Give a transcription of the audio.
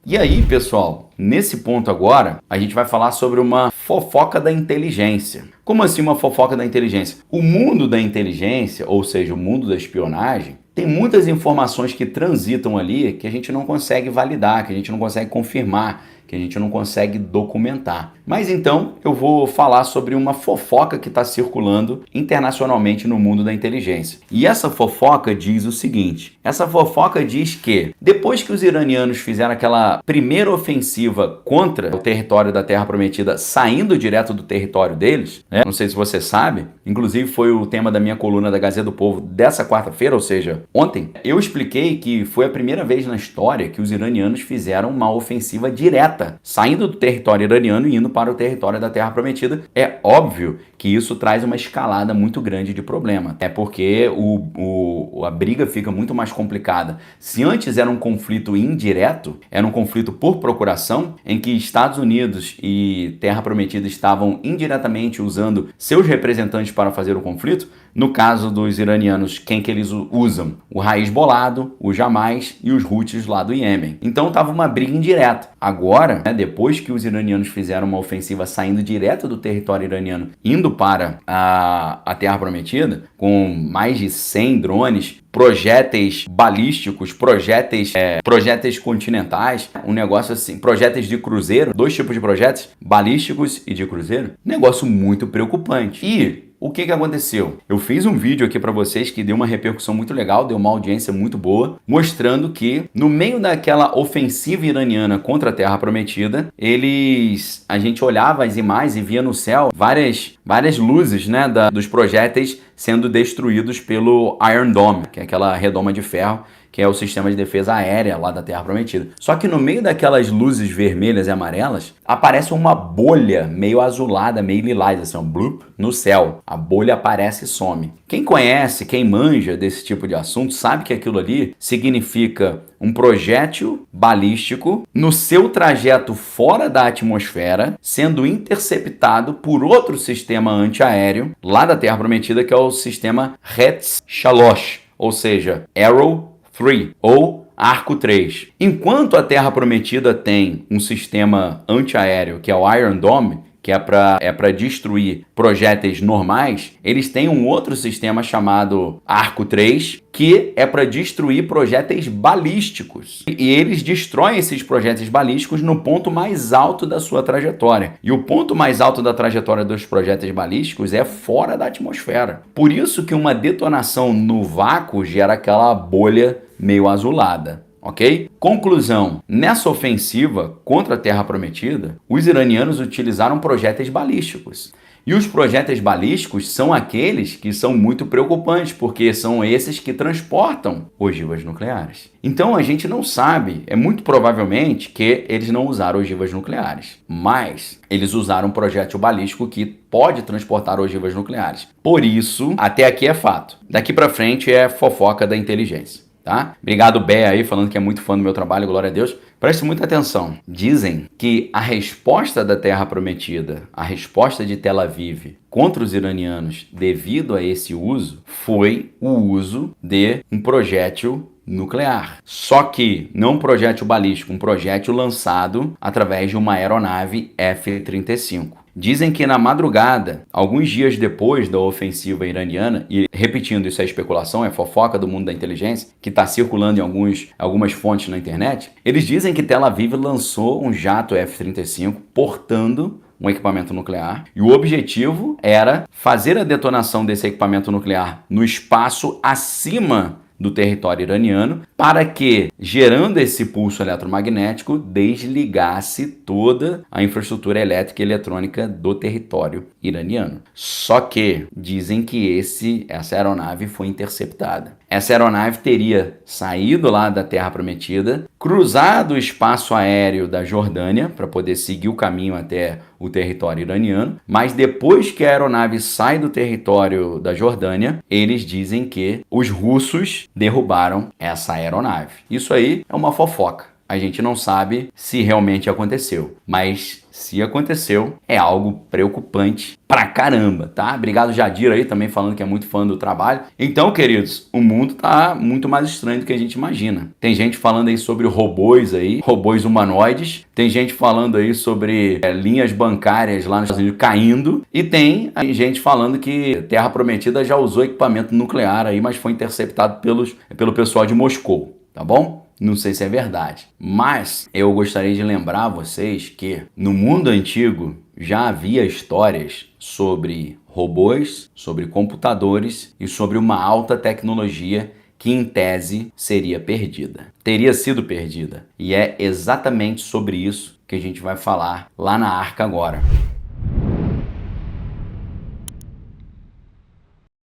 E aí, pessoal, nesse ponto agora, a gente vai falar sobre uma fofoca da inteligência. Como assim uma fofoca da inteligência? O mundo da inteligência, ou seja, o mundo da espionagem, tem muitas informações que transitam ali que a gente não consegue validar, que a gente não consegue confirmar, que a gente não consegue documentar. Mas então eu vou falar sobre uma fofoca que está circulando internacionalmente no mundo da inteligência. E essa fofoca diz o seguinte: essa fofoca diz que depois que os iranianos fizeram aquela primeira ofensiva contra o território da Terra Prometida, saindo direto do território deles, né? Não sei se você sabe, inclusive foi o tema da minha coluna da Gazeta do Povo dessa quarta-feira, ou seja, ontem, eu expliquei que foi a primeira vez na história que os iranianos fizeram uma ofensiva direta, saindo do território iraniano e indo para o território da Terra Prometida. É óbvio que isso traz uma escalada muito grande de problema, é porque a briga fica muito mais complicada. Se antes era um conflito indireto, era um conflito por procuração, em que Estados Unidos e Terra Prometida estavam indiretamente usando seus representantes para fazer o conflito. No caso dos iranianos, quem que eles usam? O Hezbollah, o Jamás e os Houthis lá do Iêmen. Então estava uma briga indireta. Agora, depois que os iranianos fizeram uma ofensiva saindo direto do território iraniano, indo para a Terra Prometida, com mais de 100 drones, projéteis balísticos, projéteis continentais, um negócio assim, projéteis de cruzeiro, 2 tipos de projéteis, balísticos e de cruzeiro, negócio muito preocupante. E o que aconteceu? Eu fiz um vídeo aqui para vocês que deu uma repercussão muito legal, deu uma audiência muito boa, mostrando que no meio daquela ofensiva iraniana contra a Terra Prometida, a gente olhava as imagens e via no céu várias luzes, né, dos projéteis sendo destruídos pelo Iron Dome, que é aquela redoma de ferro, que é o sistema de defesa aérea lá da Terra Prometida. Só que no meio daquelas luzes vermelhas e amarelas, aparece uma bolha meio azulada, meio lilás, assim, um bloop, no céu. A bolha aparece e some. Quem conhece, quem manja desse tipo de assunto, sabe que aquilo ali significa um projétil balístico no seu trajeto fora da atmosfera, sendo interceptado por outro sistema antiaéreo lá da Terra Prometida, que é o sistema Hatch-Shalosh, ou seja, Arrow 3 ou Arco 3. Enquanto a Terra Prometida tem um sistema antiaéreo que é o Iron Dome, que é para destruir projéteis normais, eles têm um outro sistema chamado Arco 3, que é para destruir projéteis balísticos. E eles destroem esses projéteis balísticos no ponto mais alto da sua trajetória. E o ponto mais alto da trajetória dos projéteis balísticos é fora da atmosfera. Por isso que uma detonação no vácuo gera aquela bolha meio azulada. Ok? Conclusão: nessa ofensiva contra a Terra Prometida, os iranianos utilizaram projéteis balísticos. E os projéteis balísticos são aqueles que são muito preocupantes, porque são esses que transportam ogivas nucleares. Então a gente não sabe, é muito provavelmente que eles não usaram ogivas nucleares, mas eles usaram um projétil balístico que pode transportar ogivas nucleares. Por isso, até aqui é fato. Daqui para frente é fofoca da inteligência. Tá? Obrigado, Bé, aí, falando que é muito fã do meu trabalho, glória a Deus. Preste muita atenção. Dizem que a resposta da Terra Prometida, a resposta de Tel Aviv contra os iranianos devido a esse uso, foi o uso de um projétil nuclear. Só que não um projétil balístico, um projétil lançado através de uma aeronave F-35. Dizem que na madrugada, alguns dias depois da ofensiva iraniana, e repetindo, isso é especulação, é fofoca do mundo da inteligência, que está circulando em algumas fontes na internet, eles dizem que Tel Aviv lançou um jato F-35 portando um equipamento nuclear, e o objetivo era fazer a detonação desse equipamento nuclear no espaço acima do território iraniano, para que, gerando esse pulso eletromagnético, desligasse toda a infraestrutura elétrica e eletrônica do território iraniano. Só que dizem que essa aeronave foi interceptada. Essa aeronave teria saído lá da Terra Prometida, cruzado o espaço aéreo da Jordânia para poder seguir o caminho até o território iraniano, mas depois que a aeronave sai do território da Jordânia, eles dizem que os russos derrubaram essa aeronave. Isso aí é uma fofoca. A gente não sabe se realmente aconteceu, mas se aconteceu, é algo preocupante pra caramba, tá? Obrigado, Jadir, aí também falando que é muito fã do trabalho. Então, queridos, o mundo tá muito mais estranho do que a gente imagina. Tem gente falando aí sobre robôs aí, robôs humanoides. Tem gente falando aí sobre linhas bancárias lá nos Estados Unidos caindo. E tem gente falando que Terra Prometida já usou equipamento nuclear aí, mas foi interceptado pelo pessoal de Moscou, tá bom? Não sei se é verdade, mas eu gostaria de lembrar a vocês que no mundo antigo já havia histórias sobre robôs, sobre computadores e sobre uma alta tecnologia que em tese seria perdida. Teria sido perdida. E é exatamente sobre isso que a gente vai falar lá na Arca agora.